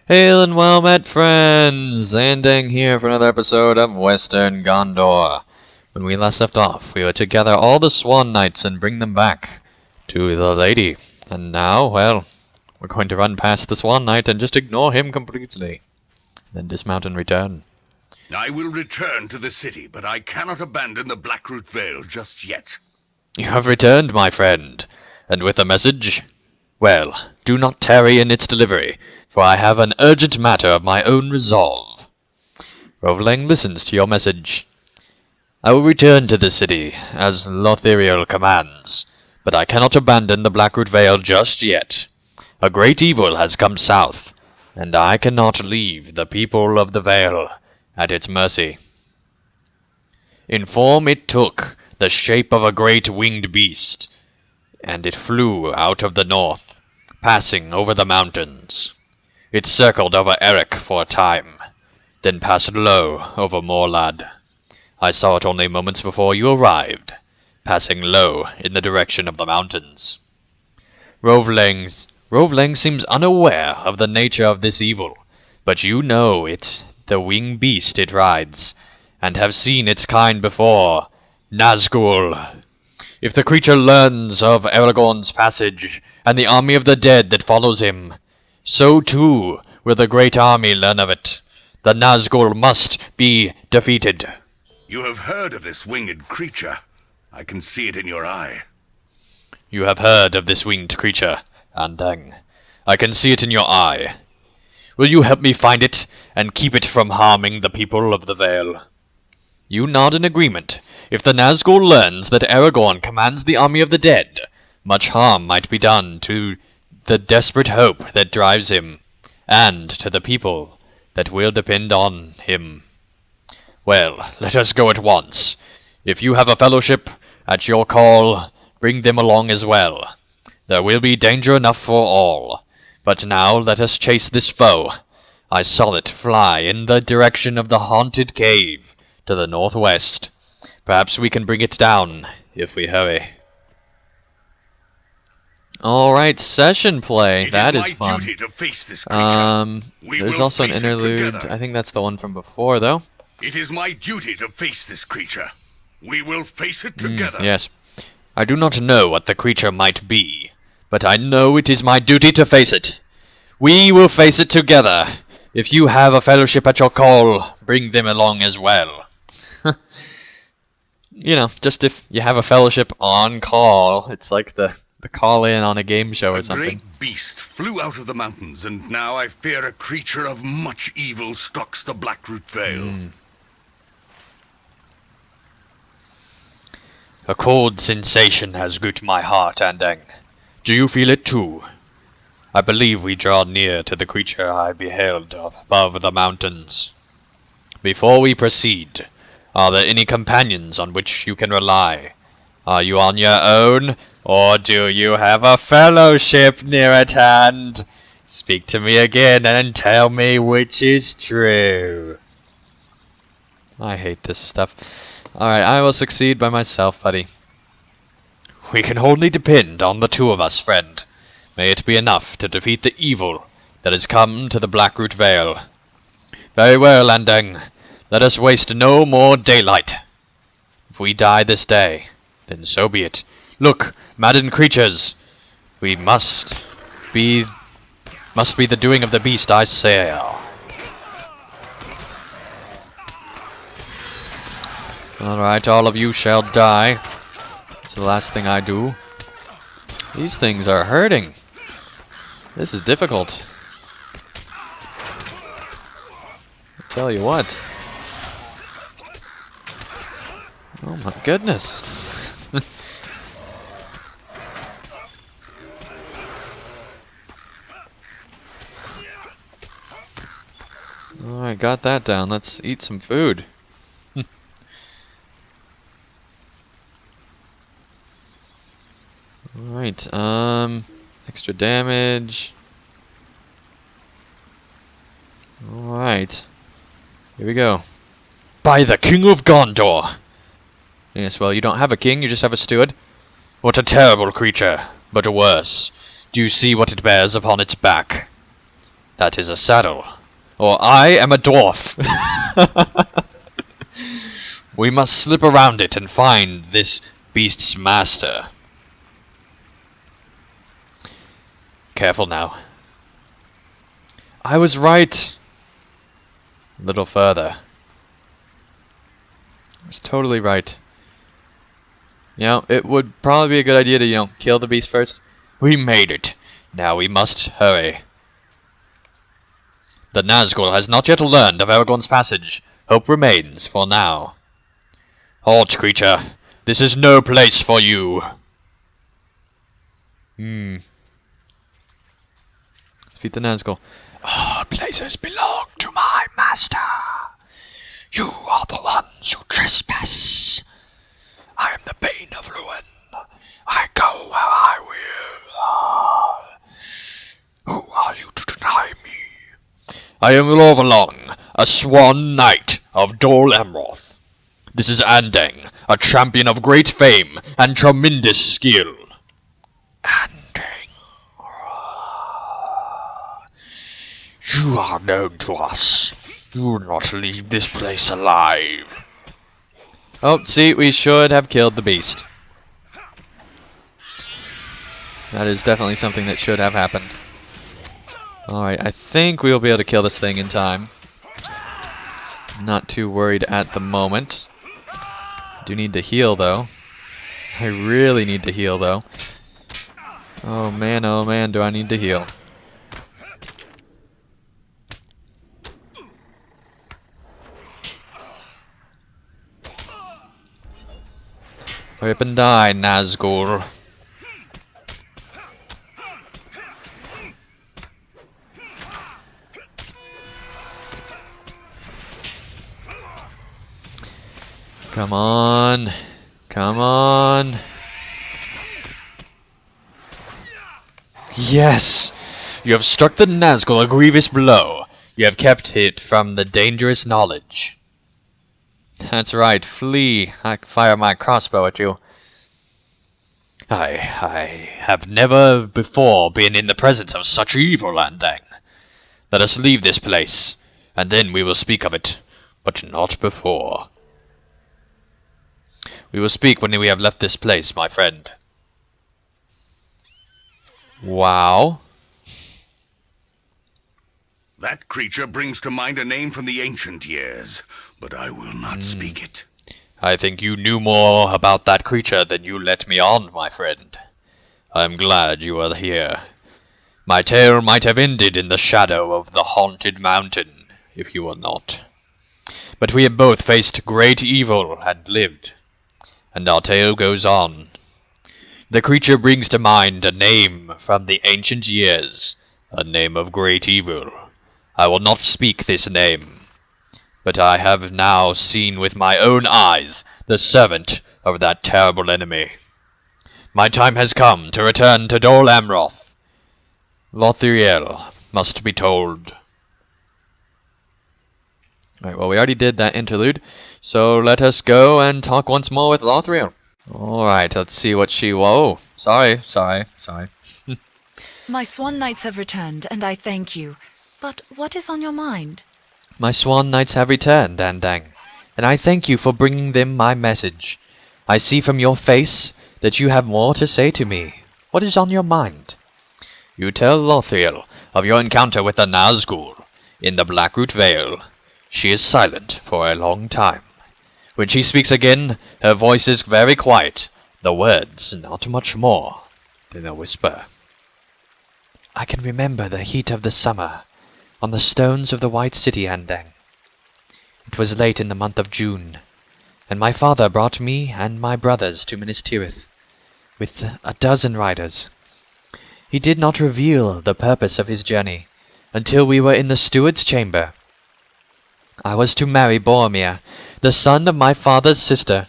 Hail and well met, friends! Landing here for another episode of Western Gondor. When we last left off, we were to gather all the Swan Knights and bring them back to the lady. And now, well, we're going to run past the Swan Knight and just ignore him completely. Then dismount and return. I will return to the city, but I cannot abandon the Blackroot Vale just yet. You have returned, my friend, and with a message? Well, do not tarry in its delivery, for I have an urgent matter of my own resolve. Rovling listens to your message. I will return to the city, as LOTRO commands, but I cannot abandon the Blackroot Vale just yet. A great evil has come south, and I cannot leave the people of the Vale at its mercy. In form it took the shape of a great winged beast, and it flew out of the north, passing over the mountains. It circled over Eric for a time, then passed low over Morlad. I saw it only moments before you arrived, passing low in the direction of the mountains. Rovling seems unaware of the nature of this evil, but you know it, the winged beast it rides, and have seen its kind before, Nazgul. If the creature learns of Aragorn's passage, and the army of the dead that follows him, so too will the great army learn of it. The Nazgul must be defeated. You have heard of this winged creature. I can see it in your eye. You have heard of this winged creature, Andang. I can see it in your eye. Will you help me find it, and keep it from harming the people of the Vale? You nod in agreement. If the Nazgul learns that Aragorn commands the army of the dead, much harm might be done to the desperate hope that drives him, and to the people that will depend on him. Well, let us go at once. If you have a fellowship at your call, bring them along as well. There will be danger enough for all. But now let us chase this foe. I saw it fly in the direction of the haunted cave to the northwest. Perhaps we can bring it down, if we hurry. Alright, session play. That is fun. Duty to face this creature. There's also an interlude. I think that's the one from before, though. It is my duty to face this creature. We will face it together. Yes. I do not know what the creature might be, but I know it is my duty to face it. We will face it together. If you have a fellowship at your call, bring them along as well. You know, just if you have a fellowship on call, it's like the call-in on a game show or something. A great beast flew out of the mountains, and now I fear a creature of much evil stalks the Blackroot Vale. A cold sensation has gripped my heart, Andang. Do you feel it too? I believe we draw near to the creature I beheld above the mountains. Before we proceed, are there any companions on which you can rely? Are you on your own, or do you have a fellowship near at hand? Speak to me again and tell me which is true. I hate this stuff. Alright, I will succeed by myself, buddy. We can only depend on the two of us, friend. May it be enough to defeat the evil that has come to the Blackroot Vale. Very well, Andang. Let us waste no more daylight. If we die this day, then so be it. Look, maddened creatures! We must be the doing of the beast, I say. Alright, all of you shall die. It's the last thing I do. These things are hurting. This is difficult. I'll tell you what. Oh my goodness. Alright, got that down. Let's eat some food. Alright, extra damage. Alright. Here we go. By the King of Gondor! Yes, well, you don't have a king, you just have a steward. What a terrible creature, but worse. Do you see what it bears upon its back? That is a saddle. Or I am a dwarf. We must slip around it and find this beast's master. Careful now. I was right. A little further. I was totally right. You know, it would probably be a good idea to, kill the beast first. We made it. Now we must hurry. The Nazgul has not yet learned of Aragorn's passage. Hope remains for now. Halt, creature. This is no place for you. Let's beat the Nazgul. All places belong to my master. You are the ones who trespass. I am the bane of ruin. I go where I will. Who are you to deny me? I am Lorvalong, a swan knight of Dol Amroth. This is Andang, a champion of great fame and tremendous skill. Andang. You are known to us. You will not leave this place alive. Oh, see, we should have killed the beast. That is definitely something that should have happened. Alright, I think we'll be able to kill this thing in time. Not too worried at the moment. Do need to heal, though. I really need to heal, though. Oh man, do I need to heal. Hurry up and die, Nazgul. Come on. Come on. Yes! You have struck the Nazgul a grievous blow. You have kept it from the dangerous knowledge. That's right, flee. I can fire my crossbow at you. I have never before been in the presence of such evil, Andang. Let us leave this place, and then we will speak of it, but not before. We will speak when we have left this place, my friend. Wow. That creature brings to mind a name from the ancient years, but I will not speak it. I think you knew more about that creature than you let me on, my friend. I'm glad you are here. My tale might have ended in the shadow of the haunted mountain, if you were not. But we have both faced great evil and lived, and our tale goes on. The creature brings to mind a name from the ancient years, a name of great evil. I will not speak this name, but I have now seen with my own eyes the servant of that terrible enemy. My time has come to return to Dol Amroth. Lothriel must be told. Alright, well, we already did that interlude, so let us go and talk once more with Lothriel. Alright, let's see what she... Whoa, sorry. My swan knights have returned, and I thank you. But what is on your mind? My swan knights have returned, Andang, and I thank you for bringing them my message. I see from your face that you have more to say to me. What is on your mind? You tell Lothriel of your encounter with the Nazgul in the Blackroot Vale. She is silent for a long time. When she speaks again, her voice is very quiet, the words not much more than a whisper. I can remember the heat of the summer on the stones of the White City, Andang. It was late in the month of June, and my father brought me and my brothers to Minas Tirith with a dozen riders. He did not reveal the purpose of his journey until we were in the steward's chamber. I was to marry Boromir, the son of my father's sister.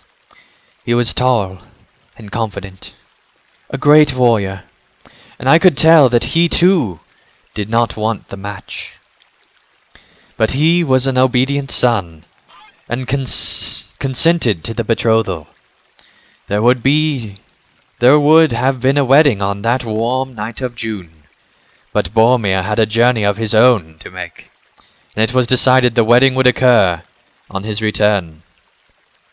He was tall and confident, a great warrior, and I could tell that he too did not want the match. But he was an obedient son, and consented to the betrothal. There would have been a wedding on that warm night of June, But Boromir had a journey of his own to make, and it was decided the wedding would occur on his return.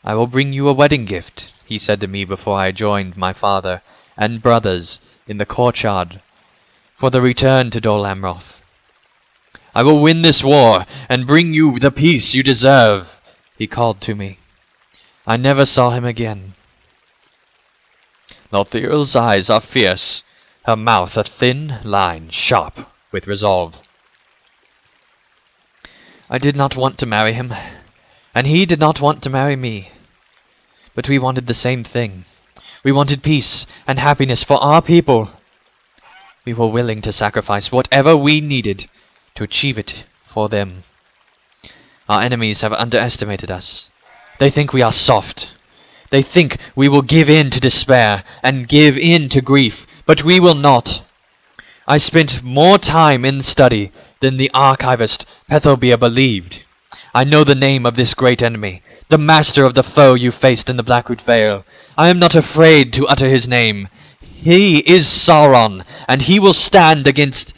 "I will bring you a wedding gift," he said to me before I joined my father and brothers in the courtyard for the return to Dol Amroth. "I will win this war and bring you the peace you deserve," he called to me. I never saw him again. Lothliriel's eyes are fierce, her mouth a thin line, sharp with resolve. I did not want to marry him, and he did not want to marry me. But we wanted the same thing. We wanted peace and happiness for our people. We were willing to sacrifice whatever we needed to achieve it for them. Our enemies have underestimated us. They think we are soft. They think we will give in to despair and give in to grief, but we will not. I spent more time in study than the archivist Pethelbeer believed. I know the name of this great enemy, the master of the foe you faced in the Blackroot Vale. I am not afraid to utter his name. He is Sauron, and we will stand against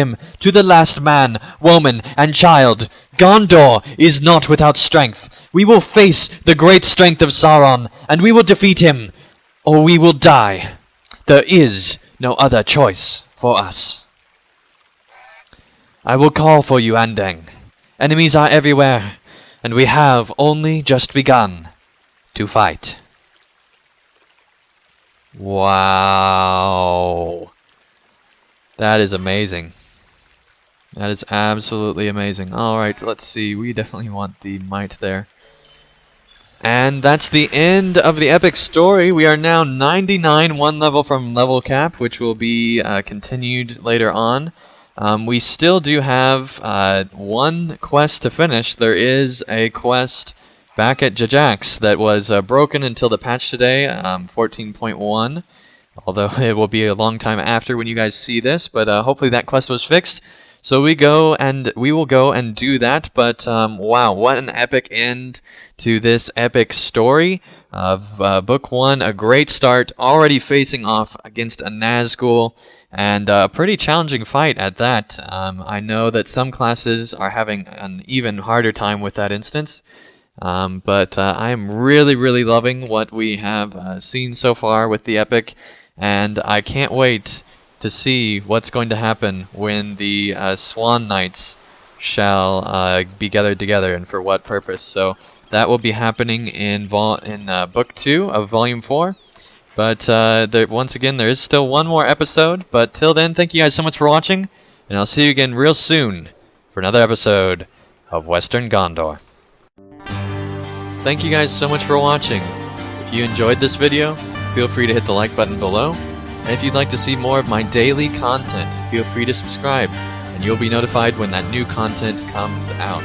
him to the last man, woman, and child. Gondor is not without strength. We will face the great strength of Sauron, and we will defeat him, or we will die. There is no other choice for us. I will call for you, Andang. Enemies are everywhere, and we have only just begun to fight. Wow. That is amazing. That is absolutely amazing. Alright, let's see. We definitely want the might there. And that's the end of the epic story. We are now 99, one level from level cap, which will be continued later on. We still do have one quest to finish. There is a quest back at Jajax that was broken until the patch today, 14.1. Although it will be a long time after when you guys see this, but hopefully that quest was fixed. So we will go and do that. But wow, what an epic end to this epic story of Book 1. A great start, already facing off against a Nazgul, and a pretty challenging fight at that. I know that some classes are having an even harder time with that instance. But I am really loving what we have seen so far with the epic, and I can't wait to see what's going to happen when the Swan Knights shall be gathered together, and for what purpose. So that will be happening in Book 2 of Volume 4. But once again, there is still one more episode. But till then, thank you guys so much for watching, and I'll see you again real soon for another episode of Western Gondor. Thank you guys so much for watching. If you enjoyed this video, feel free to hit the like button below. And if you'd like to see more of my daily content, feel free to subscribe, and you'll be notified when that new content comes out.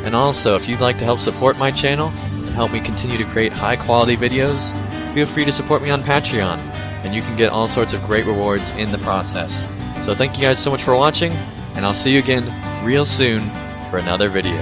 And also, if you'd like to help support my channel and help me continue to create high quality videos, feel free to support me on Patreon, and you can get all sorts of great rewards in the process. So thank you guys so much for watching, and I'll see you again real soon for another video.